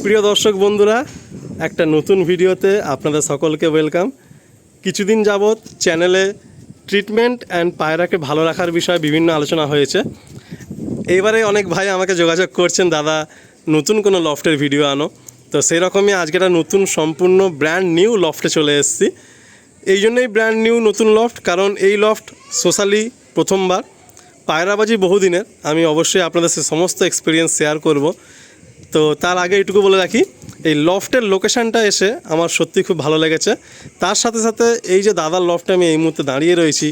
প্রিয় দর্শক বন্ধুরা, একটা নতুন ভিডিওতে আপনাদের সকলকে ওয়েলকাম। কিছুদিন যাবৎ চ্যানেলে ট্রিটমেন্ট অ্যান্ড পায়রাকে ভালো রাখার বিষয়ে বিভিন্ন আলোচনা হয়েছে। এইবারে অনেক ভাই আমাকে যোগাযোগ করছেন, দাদা নতুন কোনো লফটের ভিডিও আনো। তো সেই রকমই আজকে একটা নতুন সম্পূর্ণ ব্র্যান্ড নিউ লফটে চলে এসেছি। এই জন্যই ব্র্যান্ড নিউ নতুন লফট, কারণ এই লফট সোশ্যালি প্রথমবার। পায়রাবাজি বহুদিনের, আমি অবশ্যই আপনাদের সে সমস্ত এক্সপিরিয়েন্স শেয়ার করব। তো তার আগে এইটুকু বলে রাখি, এই লফটের লোকেশানটা এসে আমার সত্যি খুব ভালো লেগেছে। তার সাথে সাথে এই যে দাদার লফটে আমি এই মুহূর্তে দাঁড়িয়ে রয়েছি,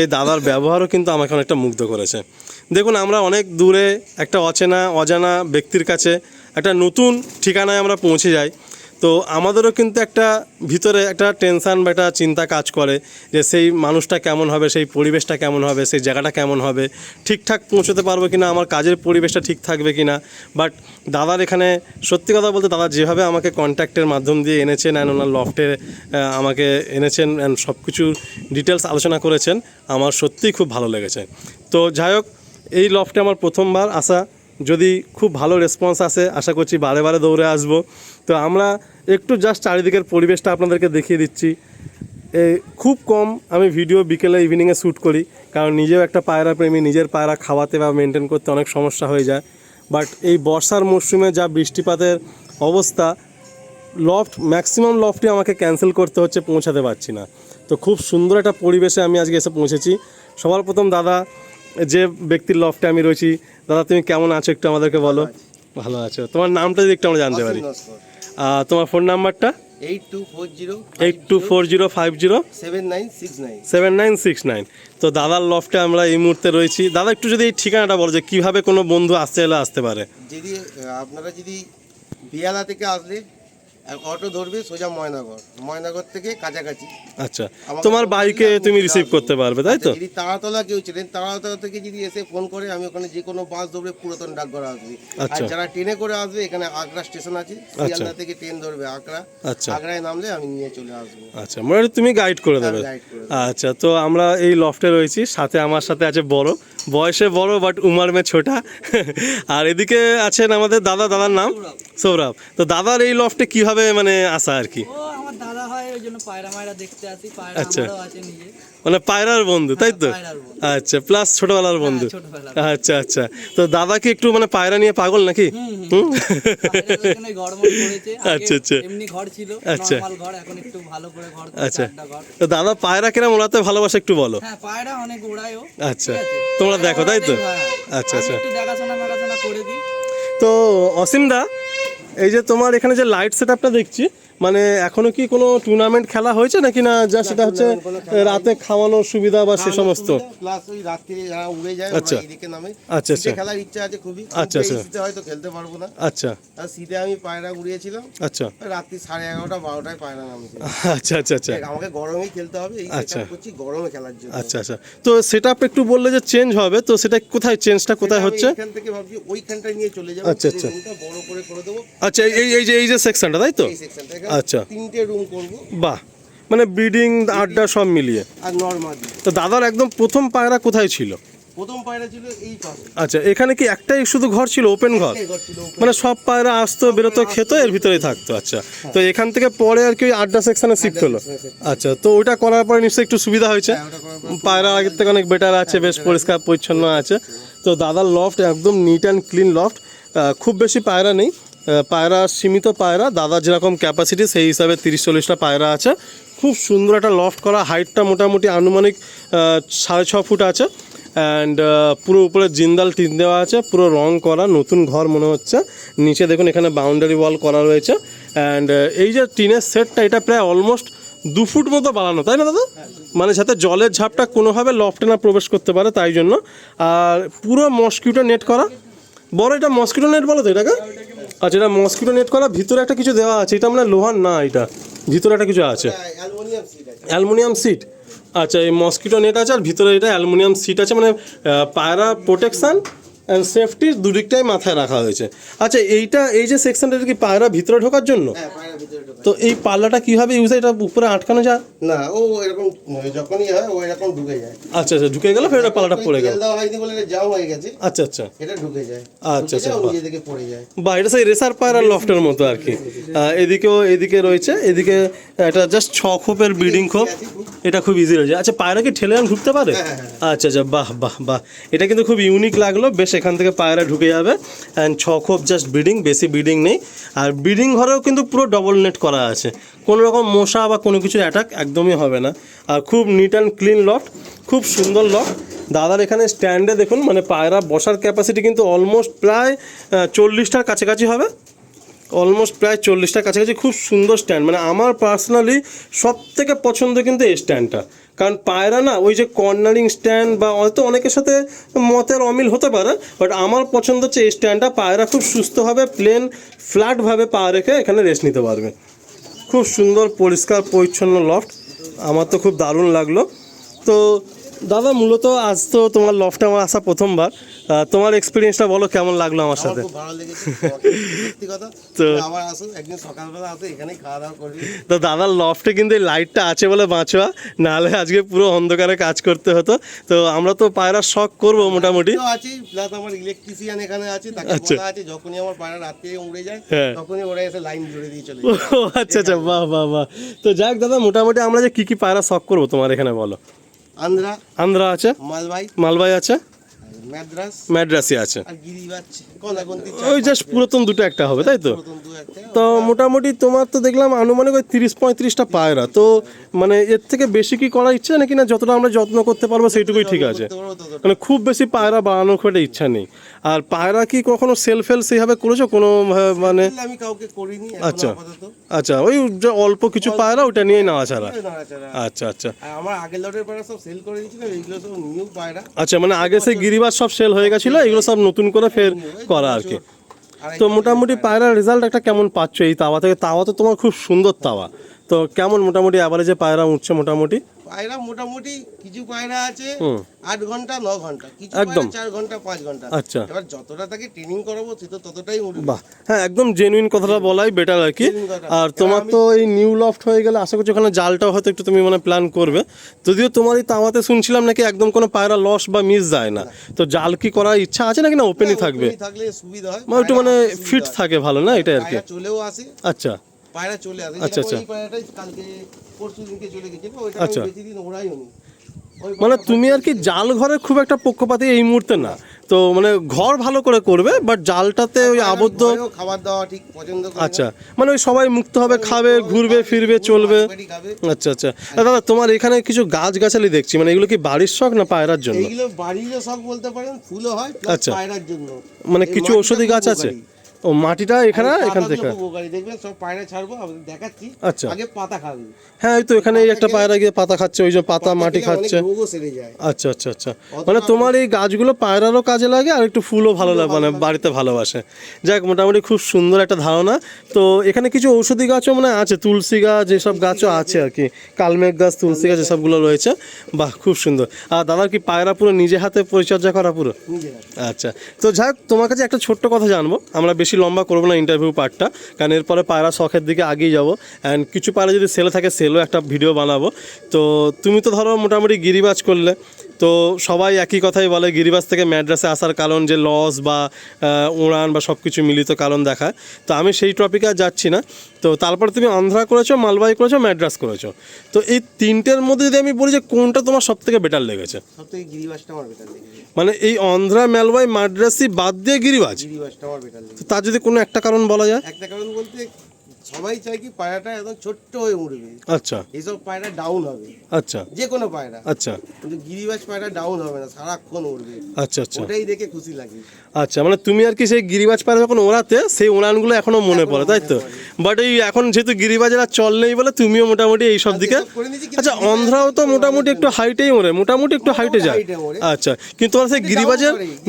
এই দাদার ব্যবহারও কিন্তু আমাকে অনেকটা মুগ্ধ করেছে। দেখুন, আমরা অনেক দূরে একটা অজানা ব্যক্তির কাছে একটা নতুন ঠিকানায় আমরা পৌঁছে যাই, তো আমাদেরও কিন্তু একটা ভিতরে একটা টেনশান বা একটা চিন্তা কাজ করে যে সেই মানুষটা কেমন হবে, সেই পরিবেশটা কেমন হবে, সেই জায়গাটা কেমন হবে, ঠিকঠাক পৌঁছতে পারবো কি না, আমার কাজের পরিবেশটা ঠিক থাকবে কি না। বাট দাদার এখানে সত্যি কথা বলতে, দাদা যেভাবে আমাকে কন্ট্যাক্টের মাধ্যম দিয়ে এনেছেন অ্যান্ড ওনার লফটে আমাকে এনেছেন অ্যান্ড সব কিছুর ডিটেলস আলোচনা করেছেন, আমার সত্যিই খুব ভালো লেগেছে। তো যাই হোক, এই লফটে আমার প্রথমবার আসা, যদি খুব ভালো রেসপন্স আসে আশা করছি বারে বারে দৌড়ে আসবো। তো আমরা একটু জাস্ট চারিদিকের পরিবেশটা আপনাদেরকে দেখিয়ে দিচ্ছি। খুব কম আমি ভিডিও বিকেলে ইভিনিংয়ে শ্যুট করি, কারণ নিজেও একটা পায়রা প্রেমী, নিজের পায়রা খাওয়াতে বা মেনটেন করতে অনেক সমস্যা হয়ে যায়। বাট এই বর্ষার মরশুমে যা বৃষ্টিপাতের অবস্থা, ম্যাক্সিমাম লফটই আমাকে ক্যান্সেল করতে হচ্ছে, পৌঁছাতে পারছি না। তো খুব সুন্দর একটা পরিবেশে আমি আজকে এসে পৌঁছেছি। সবার প্রথম দাদা, যে ব্যক্তির লফটে আমি রয়েছি, দাদা তুমি কেমন আছো একটু আমাদেরকে বলো। ভালো আছো? তোমার নামটা যদি একটু আমরা জানতে পারি। তোমার ফোন নাম্বারটা 82407969। তো দাদার লফটে আমরা এই মুহূর্তে রয়েছি। দাদা একটু যদি এই ঠিকানাটা বলো যে কীভাবে কোনো বন্ধু আসতে পারে। যদি আপনারা বিয়ালা থেকে আসলে অটো ধরবে সোজা ময়নাগর থেকে কাছাকাছি। আচ্ছা, তোমার বাইকে তুমি রিসিভ করতে পারবে, তাই তো? যদি তারাতলা কেউ ছিলেন, তারাতলা থেকে যদি এসে ফোন করে, আমি ওখানে যে কোনো বাস ধরবে পুরাতন ডাকঘর আসবে। আর যারা ট্রেনে করে আসবে, এখানে আগ্রা স্টেশন আছে, শিয়ালদা থেকে ট্রেন ধরবে আগ্রা। আগ্রায় নামলে আমি নিয়ে চলে আসবো। আচ্ছা, মানে তুমি গাইড করে দেবে। আচ্ছা, তো আমরা এই লফটে রয়েছি, সাথে আমার সাথে আছে বড়, বয়সে বড় বাট উমার মে ছোটা। আর এদিকে আছেন আমাদের দাদার নাম সৌরভ। তো দাদার এই লফটে কিভাবে মানে আসা আর কি? আমার দাদা হয়, ওই জন্য পায়রা মায়রা দেখতে আসি। পায়রা আমারও আছে নিজে, মানে পায়রার বন্ধু, তাই তো? আচ্ছা, প্লাস ছোটবেলার বন্ধু। আচ্ছা আচ্ছা, তো দাদা কি একটু মানে পায়রা নিয়ে পাগল নাকি? আচ্ছা আচ্ছা, এমনি ঘর ছিল, নরমাল ঘর, এখন একটু ভালো করে ঘর করেছে। আচ্ছা, তো দাদা পায়রা কেন ওড়াতে ভালোবাসে একটু বলো। হ্যাঁ, পায়রা অনেক ওড়ায়ও। আচ্ছা, তোমরা দেখো, তাই তো? আচ্ছা আচ্ছা, একটু দেখাশোনা করে দিই। তো অসীম দা, এই যে তোমার এখানে যে লাইট সেটআপটা দেখছি, মানে এখনো কি কোনো টুর্নামেন্ট খেলা হয়েছে নাকি না? যা সেটা হচ্ছে রাতে খাওয়ানোর সুবিধা বা সে সমস্ত। প্লাস ওই রাত্রি যারা উড়ে যায়, আচ্ছা এদিকে নামে। আচ্ছা আচ্ছা, খেলার ইচ্ছা আছে খুবই। আচ্ছা আচ্ছা, শীতে হয়তো খেলতে পারবো না। আচ্ছা, আর শীতে আমি পায়রা উড়িয়েছিলাম। আচ্ছা, রাত্রি 11:30 12টায় পায়রা নামছে। আচ্ছা আচ্ছা আচ্ছা, আমাকে গরমেই খেলতে হবে, এই সেটআপ করছি গরমে খেলার জন্য। আচ্ছা আচ্ছা, তো সেটআপ একটু বললে যে চেঞ্জ হবে, তো সেটা কোথায়, চেঞ্জটা কোথায় হচ্ছে? এখান থেকে ভাবছি ওইখানটা নিয়ে চলে যাব। আচ্ছা আচ্ছা, বড় করে দেবো। আচ্ছা, এই যে সেকশনটা, তাই তো? আচ্ছা, 3টে রুম করব। বাহ, মানে ব্রিডিং আড্ডা সব মিলিয়ে। আর নরমাল। তো দাদার একদম প্রথম পায়রা কোথায় ছিল? প্রথম পায়রা ছিল এই পাশে। আচ্ছা, এখানে কি একটাই শুধু ঘর ছিল, ওপেন ঘর? মানে সব পায়রা আসতো, বেরোতো, খেত, এর ভিতরেই থাকতো। আচ্ছা, তো এখান থেকে পরে আর কি আড্ডা সেকশনে শিফট হলো। আচ্ছা, তো ওইটা করার পরে নিশ্চয়ই একটু সুবিধা হয়েছে, পায়রা আগের থেকে অনেক বেটার আছে, বেশ পরিষ্কার পরিচ্ছন্ন আছে। তো দাদার লফট একদম নিট অ্যান্ড ক্লিন লফট। খুব বেশি পায়রা নেই, পায়রা সীমিত পায়রা। দাদার যেরকম ক্যাপাসিটি সেই হিসাবে 30-40টা পায়রা আছে। খুব সুন্দর একটা লফট করা, হাইটটা মোটামুটি আনুমানিক 6.5 ফুট আছে। অ্যান্ড পুরো উপরে জিন্দাল টিন দেওয়া আছে, পুরো রং করা, নতুন ঘর মনে হচ্ছে। নিচে দেখুন এখানে বাউন্ডারি ওয়াল করা রয়েছে। অ্যান্ড এই যে টিনের সেটটা, এটা প্রায় অলমোস্ট 2 ফুট মতো বাড়ানো, তাই না দাদা? মানে যাতে জলের ঝাপটা কোনোভাবে লফটে না প্রবেশ করতে পারে, তাই জন্য। আর পুরো মসকিউটো নেট করা। বড়, এটা মসকিউটো নেট বলো তো এটাকে? আচ্ছা, এটা মসকিউটো নেট করা, ভিতরে একটা কিছু দেওয়া আছে, এটা মানে লোহার না, এটা ভিতরে একটা কিছু আছে, অ্যালুমিনিয়াম সিট। আচ্ছা, এই মসকিটো নেট আছে আর ভিতরে এটা অ্যালুমিনিয়াম সিট আছে, মানে পায়রা প্রোটেকশান অ্যান্ড সেফটি দুদিকটাই মাথায় রাখা হয়েছে। আচ্ছা, এই যে সেকশনটা কি পায়রা ভিতরে ঢোকার জন্য? তো এই পাল্লাটা কিভাবে ইউজ হয়, এটা উপরে আটকানো যায়? না, ও এরকম যখনই হয় ও এরকম ঢুকে যায়। আচ্ছা আচ্ছা, ঢুকে গেল, ফের এটা পাল্লাটা পড়ে গেল। তেল দেওয়া হয়নি বলে এটা জাম হয়ে গেছে। আচ্ছা আচ্ছা এটা ঢুকে যায়। আচ্ছা আচ্ছা, ঢুকে যায়, ও বাহ। নিজে থেকে পড়ে যায়। বা এটা সেই রেসার পায়রার লফটের মতো আর কি। এদিকেও এদিকে রয়েছে, এদিকে এটা জাস্ট 6 খোপের ব্রিডিং খোপ, এটা খুব ইজি রয়েছে। আচ্ছা, পায়রা কি ঠেলে আন ঢুকতে পারে? আচ্ছা আচ্ছা, বাহ বাহ বাহ, এটা কিন্তু খুব ইউনিক লাগলো বেশ। এখান থেকে পায়রা ঢুকে যাবে অ্যান্ড 6 খোপ জাস্ট ব্রিডিং, বেশি ব্রিডিং নেই। আর ব্রিডিং ঘরেও কিন্তু পুরো ডবল নেট করা আছে, কোনো রকম মশা বা কোনো কিছু অ্যাটাক একদমই হবে না। আর খুব নিট অ্যান্ড ক্লিন লফট, খুব সুন্দর লফট। দাদার এখানে স্ট্যান্ডে দেখুন, মানে পায়রা বসার ক্যাপাসিটি কিন্তু অলমোস্ট প্রায় 40টার কাছাকাছি হবে, অলমোস্ট প্রায় 40টার কাছাকাছি। খুব সুন্দর স্ট্যান্ড, মানে আমার পার্সোনালি সব থেকে পছন্দ কিন্তু এই স্ট্যান্ডটা। কারণ পায়রা না ওই যে কর্নারিং স্ট্যান্ড বা হয়তো অনেকের সাথে মতের অমিল হতে পারে, বাট আমার পছন্দ হচ্ছে এই স্ট্যান্ডটা। পায়রা খুব সুস্থভাবে প্লেন ফ্ল্যাটভাবে পা রেখে এখানে রেস্ট নিতে পারবে। খুব সুন্দর পরিষ্কার পরিচ্ছন্ন লফট, আমার তো খুব দারুণ লাগলো। তো দাদা, মূলত আজ তো তোমার লফটে আমার আসা প্রথমবার, তোমার এক্সপিরিয়েন্সটা বলো, কেমন লাগলো আমার আমার সাথে? খুব ভালো লেগেছে, সত্যি কথা। তো আবার আসুন একদিন সকালবেলা, আসো এখানেই খাওয়া দাওয়া করবি। তো দাদার লফটে কিন্তু এই লাইটটা আছে বলে বাঁচোয়া, নাহলে আজকে পুরো অন্ধকারে কাজ করতে হতো। তো আমরা তো পায়রার শখ করবো মোটামুটি। আছে প্লাস আমার ইলেকট্রিশিয়ান এখানে আছে, তাকে আচ্ছা। বলা আছে যখনই আমার পায়রা রাত্রে উড়ে যায় হ্যাঁ। তখনই ওরা এসে লাইন জুড়ে দিয়ে চলে ও যায়। আচ্ছা আচ্ছা, বাহ বাহ বাহ। তো যাক দাদা, মোটামুটি আমরা যে কী পায়রা শখ করবো তোমার এখানে বলো? আন্ধ্রা, আন্ধ্রা আছে, মালবাই, মালবাই আছে, ম্যাদ্রাস ম্যাড্রাসি আছে, আর গিরিবাজ, কলাগন্তি। ওই জাস্ট পুরাতন দুটো একটা হবে, তাই তো? দু একটা। তো মোটামুটি তোমার তো দেখলাম আনুমানিক ওই 30-35টা পায়রা। তো মানে এর থেকে বেশি কি করার ইচ্ছা নাকি, না যতটা আমরা যত্ন করতে পারবো সেইটুকুই ঠিক আছে? মানে খুব বেশি পায়রা বাড়ানোর খুব একটা ইচ্ছা নেই। আর পায়রা কি কখনো সেল ফেল সেইভাবে করেছো কোনো মানে? আমি কাউকে করিনি আচ্ছা আপাতত। আচ্ছা, ওই যে অল্প কিছু পায়রা ওটা নিয়েই নেওয়া ছাড়া। নাড়াচাড়া। আচ্ছা আচ্ছা আর আমার আগের লটের পায়রা সব সেল করে দিয়েছিল, এইগুলো সব নিউ পায়রা। আচ্ছা, মানে আগে সেই গিরিবাজ সব সেল হয়ে গেছিলো, এগুলো সব নতুন করে ফের করা আর কি। তো মোটামুটি পায়রার রেজাল্ট একটা কেমন পাচ্ছ এই তাওয়া থেকে? তাওয়া তো তোমার খুব সুন্দর তাওয়া, তো কেমন মোটামুটি অ্যাভারেজে পায়রা উঠছে মোটামুটি? পায়রা মোটামুটি কিছু পায়রা আছে 8 ঘন্টা 9 ঘন্টা, কিছু একদম। পায়রা 4 ঘন্টা 5 ঘন্টা। আচ্ছা, এবার যতটা তাকে ট্রেনিং করাবো সে তো ততটাই উঠবে। বাহ, হ্যাঁ একদম জেনুইন কথাটা বলাই বেটার আর কি। Genuine কথা। আর তোমার তো এই নিউ লফট হয়ে গেলে আশা করছি ওখানে জালটাও হয়তো একটু তুমি মানে প্ল্যান করবে। যদিও তোমার এই তাওয়াতে শুনছিলাম নাকি একদম কোনো পায়রা লস বা মিস যায় না, তো জাল কি করার ইচ্ছা আছে নাকি না ওপেনই থাকবে? ওপেনই থাকলে সুবিধা হয়, মানে একটু মানে পায়রা আসতে ফিট সুবিধা হয়। থাকে ভালো না, এটা আর কি। পায়রা চলেও আসে, আচ্ছা পায়রা চলে আসে। আচ্ছা, যেরকম আচ্ছা। এই পায়রাটাই কালকে পরশু দিনকে চলে গেছিল, ওইটা আচ্ছা। বেশি দিন ওড়াইও নি। ওই মানে পায়রা তুমি আর কি জাল ঘরে খুব একটা পক্ষপাতী এই মুহূর্তে না, তো মানে ঘর ভালো করে করবে, বাট জালটাতে ওই পায়রা আবদ্ধ। ঘরেও খাবার দাওয়া ঠিক পছন্দ করে না। আচ্ছা, মানে ওই সবাই মুক্ত হবে, খাবে, ঘুরবে ফিরবে, চলবে। বাড়ি খাবে। আচ্ছা আচ্ছা। দাদা, তোমার এখানে কিছু গাছগাছালি দেখছি, মানে এগুলো কি বাড়ির শখ না পায়রার জন্য? এইগুলো বাড়িরও শখ বলতে পারেন, ফুলও হয় প্লাস আচ্ছা। পায়রার জন্য। মানে এই কিছু মাটিটা ঔষধি খুব গাছ আছে? উপকারী। ও মাটিটা এখানে আর এখান পাতাগুলো থেকে? খুব উপকারী, দেখবেন সব পায়রা ছাড়বো আপনাদের দেখাচ্ছি। আচ্ছা। আগে পাতা খাবে, হ্যাঁ, ওই তো এখানে এই একটা পায়রা গিয়ে পাতা খাচ্ছে, ওই যে পাতা মাটি খেলে খাচ্ছে। অনেক রোগও সেরে যায়। আচ্ছা আচ্ছা আচ্ছা, মানে তোমার এই গাছগুলো পায়রারও কাজে লাগে আর একটু ফুলও ভালো লাগে, মানে বাড়িতে ভালোবাসে। যাক, মোটামুটি খুব সুন্দর একটা ধারণা। তো এখানে কিছু ঔষধি গাছও মানে আছে, তুলসী গাছ এসব গাছও আছে আর কি, কালমেঘ গাছ, তুলসী গাছ এসবগুলো রয়েছে। বাহ, খুব সুন্দর। আর দাদার কি পায়রা পুরো নিজে হাতে পরিচর্যা করা পুরো? নিজেরা। আচ্ছা, তো যাক, তোমার কাছে একটা ছোট্ট কথা জানবো, আমরা বেশি লম্বা করবো না ইন্টারভিউ পার্টটা, কারণ এরপরে পায়রা শখের দিকে আগেই যাবো। অ্যান্ড কিছু পায়রা যদি সেলে থাকে সেলও একটা ভিডিও বানাবো। তো তুমি তো ধরো মোটামুটি গিরিবাজ করলে, তো সবাই একই কথাই বলে গিরিবাজ থেকে ম্যাড্রাসে আসার কারণ যে লস বা উড়ান বা সব কিছু মিলিত কারণ দেখায়। তো আমি সেই টপিকে আর যাচ্ছি না। তো তারপরে তুমি আন্ধ্রা করেছো, মালবাই করেছো, ম্যাড্রাস করেছো। তো এই তিনটের মধ্যে যদি আমি বলি যে কোনটা তোমার সব থেকে বেটার লেগেছে? সব থেকে গিরিবাসটা আমার বেটার লেগেছে। মানে এই আন্ধ্রা, মালবাই, মাদ্রাসি বাদ দিয়ে গিরিবাজ, গিরিবাসটা আমার বেটার তো লেগেছে। তার যদি কোনো একটা কারণ বলা যায়? একটা কারণ বলতে সবাই চায় কি পায়রাটা একদম ছোট্ট হয়ে উড়বে, আচ্ছা এইসব পায়রা ডাউন হবে, আচ্ছা যে কোনো পায়রা। আচ্ছা কিন্তু গিরিবাজ পায়রা ডাউন হবে না, সারাক্ষণ উড়বে, আচ্ছা আচ্ছা ওটাই দেখে খুশি লাগে। আচ্ছা, মানে তুমি আর কি সেই গিরিবাজ পায়রা যখন ওড়াতে সেই উড়ানগুলো এখনো মনে পড়ে, তাই তো? বাট এই এখন যেহেতু গিরিবাজের আর চল নেই বলে তুমিও মোটামুটি এই সব দিকে। এসব করে নিয়েছি, কিন্তু আচ্ছা, অন্ধ্রাও তো মোটামুটি একটু হাইটেই ওড়ে, মোটামুটি একটু হাইটে যায়। height এ ওড়ে। আচ্ছা, কিন্তু তোমার সেই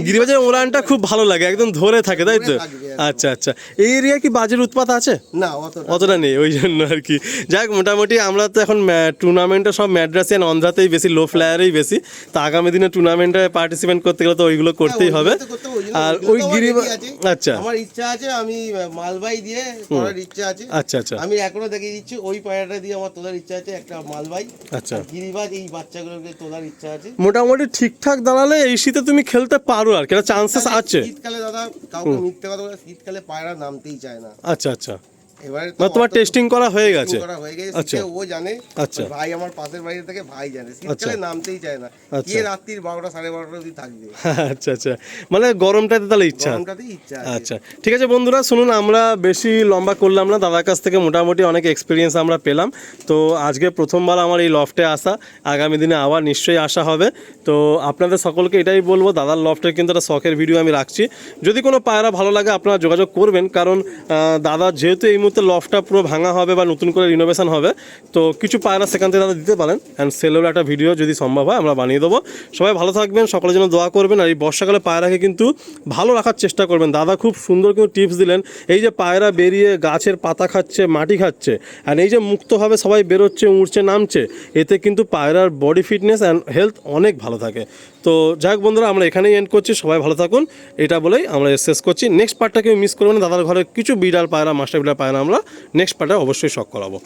গিরিবাজের ওড়ানটা খুব ভালো লাগে, একদম ধরে থাকে, তাই তো? ধরে থাকবে একদম। আচ্ছা আচ্ছা, এই এরিয়ায় কি বাজের উৎপাত আছে? না অতটা। অতটা নেই, ওই জন্য আর কি। যাক, মোটামুটি আমরা তো এখন টুর্নামেন্টে সব ম্যাড্রাসিয়ান অন্ধ্রাতেই বেশি, লো ফ্লায়ারেই বেশি। তো আগামী দিনে টুর্নামেন্টে পার্টিসিপেট করতে গেলে তো ওইগুলো করতেই হবে। আর ওই গিরিবাজ, আচ্ছা আমার ইচ্ছা আছে, আমি মালবাই দিয়ে করার ইচ্ছা ইচ্ছা আছে। আচ্ছা আচ্ছা আমি এখনো দেখিয়ে দিচ্ছি, ওই পায়রাটা দিয়ে আমার তোলার ইচ্ছা আছে, একটা মালবাই আচ্ছা গিরিবাজ, এই বাচ্চাগুলোকে তোলার ইচ্ছা আছে। মোটামুটি ঠিকঠাক দাঁড়ালে এই শীতে তুমি খেলতে পারো আর কি, একটা চান্সেস আছে। শীতকালে দাদা কাউকে মিথ্যে কথা বলে, শীতকালে পায়রা নামতেই চায় না। আচ্ছা আচ্ছা, এবারে মানে তোমার টেস্টিং করা হয়ে গেছে? করা হয়ে গেছে, আচ্ছা। ও জানে, আচ্ছা। ভাই আমার পাশের বাড়ি থেকে ভাই জানে, শীতকালে নামতেই চায় না। আচ্ছা। কে রাত্রির 12টা 12:30 অবধি থাকবে। আচ্ছা আচ্ছা, মানে গরমটাতে তাহলে ইচ্ছা। গরমটাতেই ইচ্ছা আছে। আচ্ছা ঠিক আছে বন্ধুরা, শুনুন আমরা বেশি লম্বা করলাম না, দাদার কাছ থেকে মোটামুটি অনেক এক্সপিরিয়েন্স আমরা পেলাম। তো আজকে প্রথমবার আমার এই লফটে আসা, আগামী দিনে আবার নিশ্চয়ই আসা হবে। তো আপনাদের সকলকে এটাই বলবো, দাদার লফটের কিন্তু একটা শখের ভিডিও আমি রাখছি, যদি কোনো পায়রা ভালো লাগে আপনারা যোগাযোগ করবেন। কারণ দাদা যেহেতু এই মুহূর্তে লফটটা পুরো ভাঙা হবে বা নতুন করে রিনোভেশন হবে, তো কিছু পায়রা সেখান থেকে দাদা দিতে পারেন, অ্যান্ড সেলেরও একটা ভিডিও যদি সম্ভব হয় আমরা বানিয়ে দেবো। সবাই ভালো থাকবেন, সকলের জন্য দোয়া করবেন। আর এই বর্ষাকালে পায়রাকে কিন্তু ভালো রাখার চেষ্টা করবেন। দাদা খুব সুন্দর কিন্তু টিপস দিলেন, এই যে পায়রা বেরিয়ে গাছের পাতা খাচ্ছে, মাটি খাচ্ছে, আর এই যে মুক্তভাবে সবাই বেরোচ্ছে, উড়ছে, নামছে, এতে কিন্তু পায়রার বডি ফিটনেস অ্যান্ড হেলথ অনেক ভালো থাকে। তো যাই হোক বন্ধুরা, আমরা এখানেই এন্ড করছি, সবাই ভালো থাকুন, এটা বলেই আমরা শেষ করছি। নেক্সট পার্টটা কেউ মিস করবেন না, দাদার ঘরে কিছু বিড়াল পায়রা, মাস্টার বিড়াল পায়রা আমরা নেক্সট পার্টে অবশ্যই শখ করাবো।